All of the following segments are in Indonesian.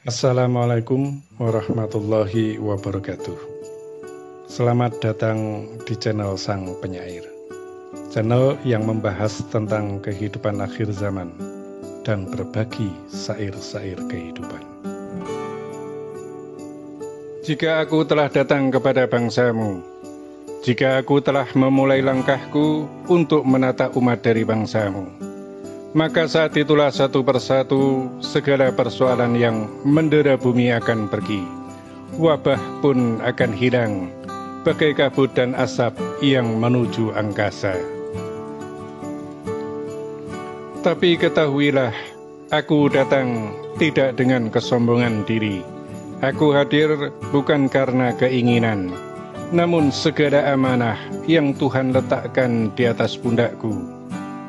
Assalamualaikum warahmatullahi wabarakatuh. Selamat datang di channel Sang Penyair, channel yang membahas tentang kehidupan akhir zaman dan berbagi syair-syair kehidupan. Jika aku telah datang kepada bangsamu, jika aku telah memulai langkahku untuk menata umat dari bangsamu, maka saat itulah satu persatu segala persoalan yang mendera bumi akan pergi. Wabah pun akan hilang, bagai kabut dan asap yang menuju angkasa. Tapi ketahuilah, aku datang tidak dengan kesombongan diri. Aku hadir bukan karena keinginan, namun segala amanah yang Tuhan letakkan di atas pundakku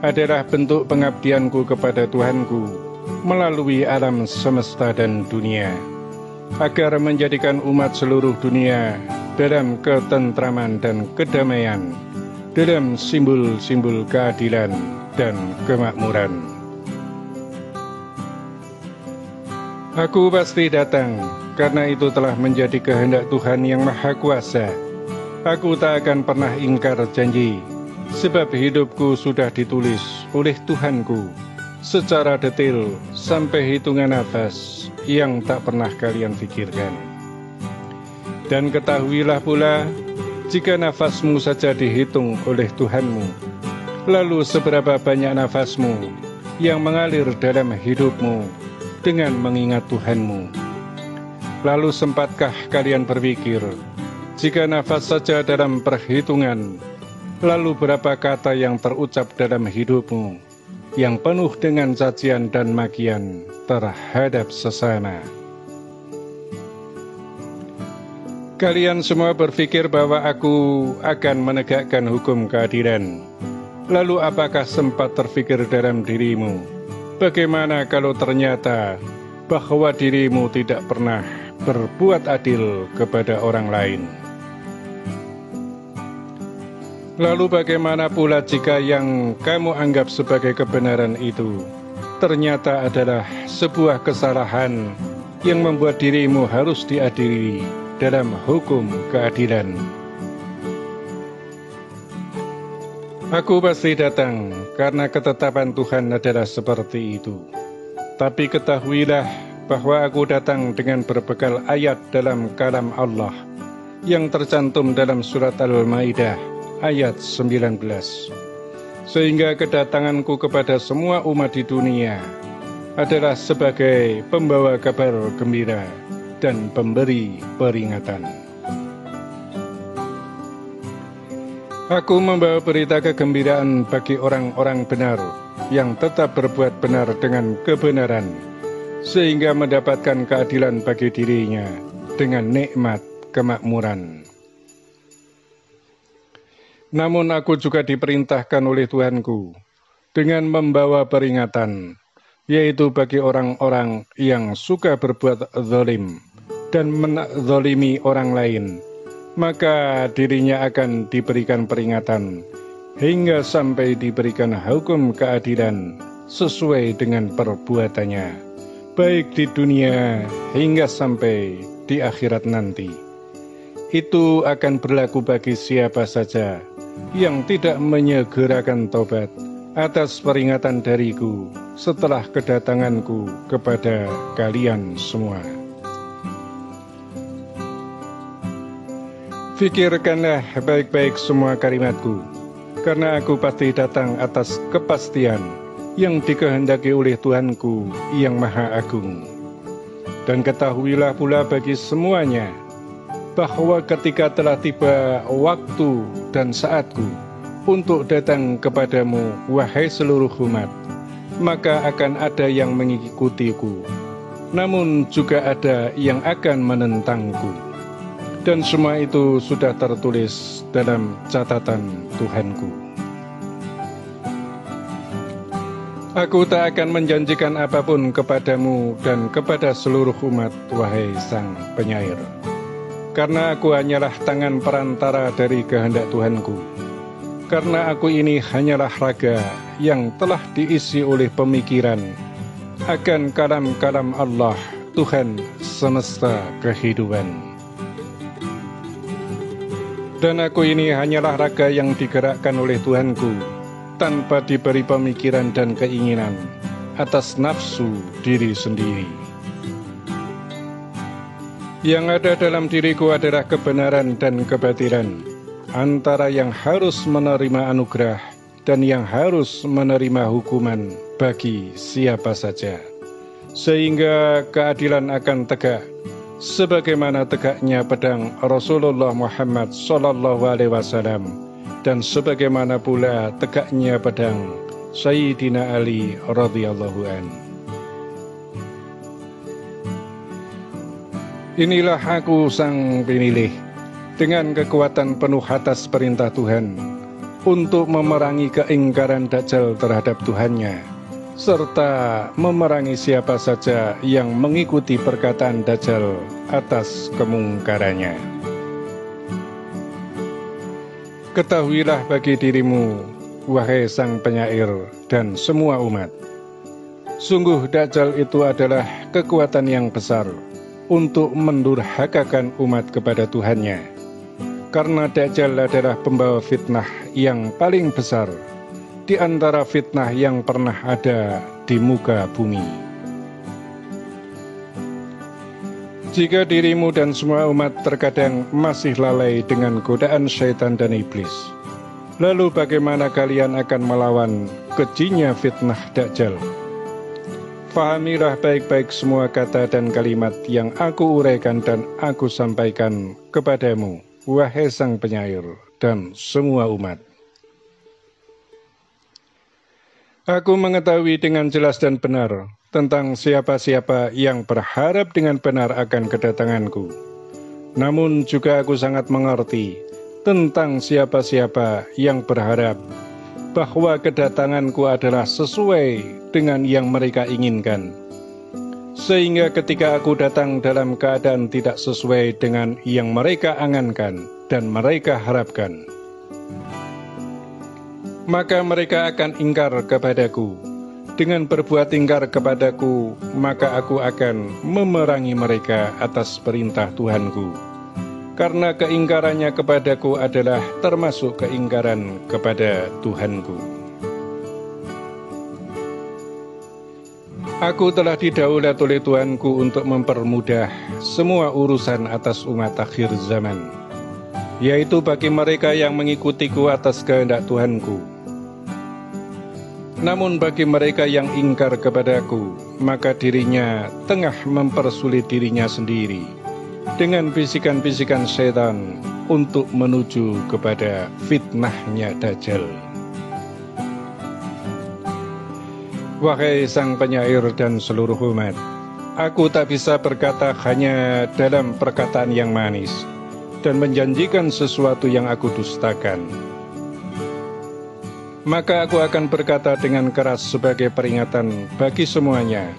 adalah bentuk pengabdianku kepada Tuhanku melalui alam semesta dan dunia, agar menjadikan umat seluruh dunia dalam ketentraman dan kedamaian, dalam simbol-simbol keadilan dan kemakmuran. Aku pasti datang, karena itu telah menjadi kehendak Tuhan yang Maha Kuasa. Aku tak akan pernah ingkar janji, sebab hidupku sudah ditulis oleh Tuhanku secara detail sampai hitungan nafas yang tak pernah kalian pikirkan. Dan ketahuilah pula, jika nafasmu saja dihitung oleh Tuhanmu, lalu seberapa banyak nafasmu yang mengalir dalam hidupmu dengan mengingat Tuhanmu? Lalu sempatkah kalian berpikir, jika nafas saja dalam perhitungan, lalu berapa kata yang terucap dalam hidupmu yang penuh dengan cacian dan makian terhadap sesama? Kalian semua berpikir bahwa aku akan menegakkan hukum keadilan. Lalu apakah sempat terpikir dalam dirimu, bagaimana kalau ternyata bahwa dirimu tidak pernah berbuat adil kepada orang lain? Lalu bagaimana pula jika yang kamu anggap sebagai kebenaran itu ternyata adalah sebuah kesalahan yang membuat dirimu harus diadili dalam hukum keadilan? Aku pasti datang karena ketetapan Tuhan adalah seperti itu. Tapi ketahuilah bahwa aku datang dengan berbekal ayat dalam kalam Allah yang tercantum dalam surat Al-Maidah ayat 19. Sehingga kedatanganku kepada semua umat di dunia adalah sebagai pembawa kabar gembira dan pemberi peringatan. Aku membawa berita kegembiraan bagi orang-orang benar yang tetap berbuat benar dengan kebenaran, sehingga mendapatkan keadilan bagi dirinya dengan nikmat kemakmuran. Namun aku juga diperintahkan oleh Tuhanku dengan membawa peringatan, yaitu bagi orang-orang yang suka berbuat zalim dan menzalimi orang lain, maka dirinya akan diberikan peringatan hingga sampai diberikan hukum keadilan sesuai dengan perbuatannya, baik di dunia hingga sampai di akhirat nanti. Itu akan berlaku bagi siapa saja yang tidak menyegerakan tobat atas peringatan dariku setelah kedatanganku kepada kalian semua. Pikirkanlah baik-baik semua kalimatku, karena aku pasti datang atas kepastian yang dikehendaki oleh Tuhanku yang Maha Agung. Dan ketahuilah pula bagi semuanya, bahwa ketika telah tiba waktu dan saatku untuk datang kepadamu, wahai seluruh umat, maka akan ada yang mengikutiku, namun juga ada yang akan menentangku. Dan semua itu sudah tertulis dalam catatan Tuhanku. Aku tak akan menjanjikan apapun kepadamu dan kepada seluruh umat, wahai Sang Penyair, karena aku hanyalah tangan perantara dari kehendak Tuhanku. Karena aku ini hanyalah raga yang telah diisi oleh pemikiran akan kalam-kalam Allah Tuhan semesta kehidupan. Dan aku ini hanyalah raga yang digerakkan oleh Tuhanku, tanpa diberi pemikiran dan keinginan atas nafsu diri sendiri. Yang ada dalam diriku adalah kebenaran dan kebatilan, antara yang harus menerima anugerah dan yang harus menerima hukuman bagi siapa saja, sehingga keadilan akan tegak, sebagaimana tegaknya pedang Rasulullah Muhammad SAW, dan sebagaimana pula tegaknya pedang Sayyidina Ali radhiyallahu anhu. Inilah aku sang pinilih, dengan kekuatan penuh atas perintah Tuhan, untuk memerangi keingkaran Dajjal terhadap Tuhannya, serta memerangi siapa saja yang mengikuti perkataan Dajjal atas kemungkarannya. Ketahuilah bagi dirimu, wahai sang penyair dan semua umat, sungguh Dajjal itu adalah kekuatan yang besar untuk mendurhakakan umat kepada Tuhannya, karena Dajjal adalah pembawa fitnah yang paling besar di antara fitnah yang pernah ada di muka bumi. Jika dirimu dan semua umat terkadang masih lalai dengan godaan syaitan dan iblis, lalu bagaimana kalian akan melawan kejinya fitnah Dajjal? Fahamilah baik-baik semua kata dan kalimat yang aku uraikan dan aku sampaikan kepadamu, wahai sang penyair dan semua umat. Aku mengetahui dengan jelas dan benar tentang siapa-siapa yang berharap dengan benar akan kedatanganku. Namun juga aku sangat mengerti tentang siapa-siapa yang berharap bahwa kedatanganku adalah sesuai dengan yang mereka inginkan. Sehingga ketika aku datang dalam keadaan tidak sesuai dengan yang mereka angankan dan mereka harapkan, maka mereka akan ingkar kepadaku. Dengan berbuat ingkar kepadaku, maka aku akan memerangi mereka atas perintah Tuhanku, karena keingkarannya kepadaku adalah termasuk keingkaran kepada Tuhanku. Aku telah didaulat oleh Tuhanku untuk mempermudah semua urusan atas umat akhir zaman, yaitu bagi mereka yang mengikutiku atas kehendak Tuhanku. Namun bagi mereka yang ingkar kepadaku, maka dirinya tengah mempersulit dirinya sendiri dengan bisikan-bisikan setan untuk menuju kepada fitnahnya Dajjal. Wahai sang penyair dan seluruh umat, aku tak bisa berkata hanya dalam perkataan yang manis dan menjanjikan sesuatu yang aku dustakan. Maka aku akan berkata dengan keras sebagai peringatan bagi semuanya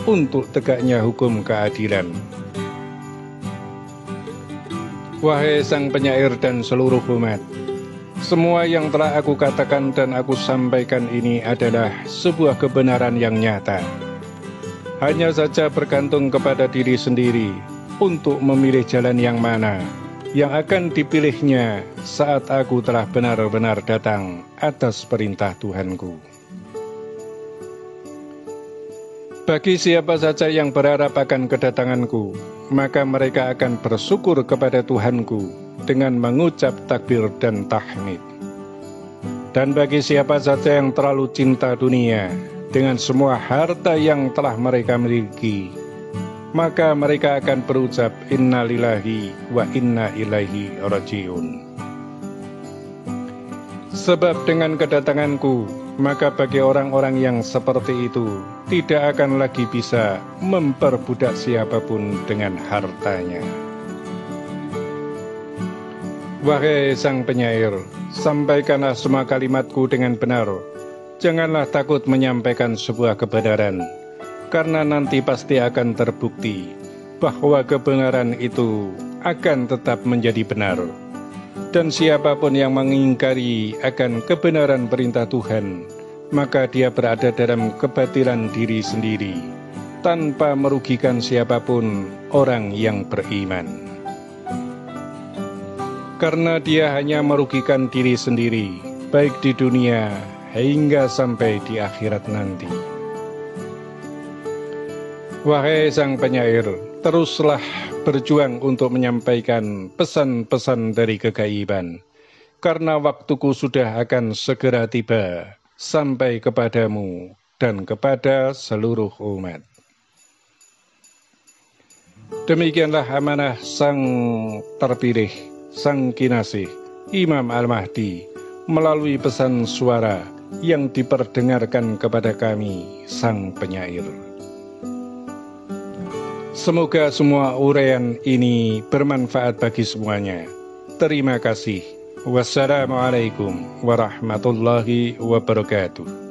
untuk tegaknya hukum keadilan. Wahai sang penyair dan seluruh umat, semua yang telah aku katakan dan aku sampaikan ini adalah sebuah kebenaran yang nyata. Hanya saja bergantung kepada diri sendiri untuk memilih jalan yang mana yang akan dipilihnya saat aku telah benar-benar datang atas perintah Tuhanku. Bagi siapa saja yang berharap akan kedatanganku, maka mereka akan bersyukur kepada Tuhanku dengan mengucap takbir dan tahmid. Dan bagi siapa saja yang terlalu cinta dunia dengan semua harta yang telah mereka miliki, maka mereka akan berucap inna lillahi wa inna ilaihi rajiun. Sebab dengan kedatanganku, maka bagi orang-orang yang seperti itu tidak akan lagi bisa memperbudak siapapun dengan hartanya. Wahai sang penyair, sampaikanlah semua kalimatku dengan benar. Janganlah takut menyampaikan sebuah kebenaran, karena nanti pasti akan terbukti bahwa kebenaran itu akan tetap menjadi benar. Dan siapapun yang mengingkari akan kebenaran perintah Tuhan, maka dia berada dalam kebatilan diri sendiri, tanpa merugikan siapapun orang yang beriman. Karena dia hanya merugikan diri sendiri, baik di dunia hingga sampai di akhirat nanti. Wahai sang penyair, teruslah berjuang untuk menyampaikan pesan-pesan dari kegaiban, karena waktuku sudah akan segera tiba sampai kepadamu dan kepada seluruh umat. Demikianlah amanah sang terpilih, sang kinasih, Imam Al-Mahdi, melalui pesan suara yang diperdengarkan kepada kami, sang penyair. Semoga semua uraian ini bermanfaat bagi semuanya. Terima kasih. Wassalamualaikum warahmatullahi wabarakatuh.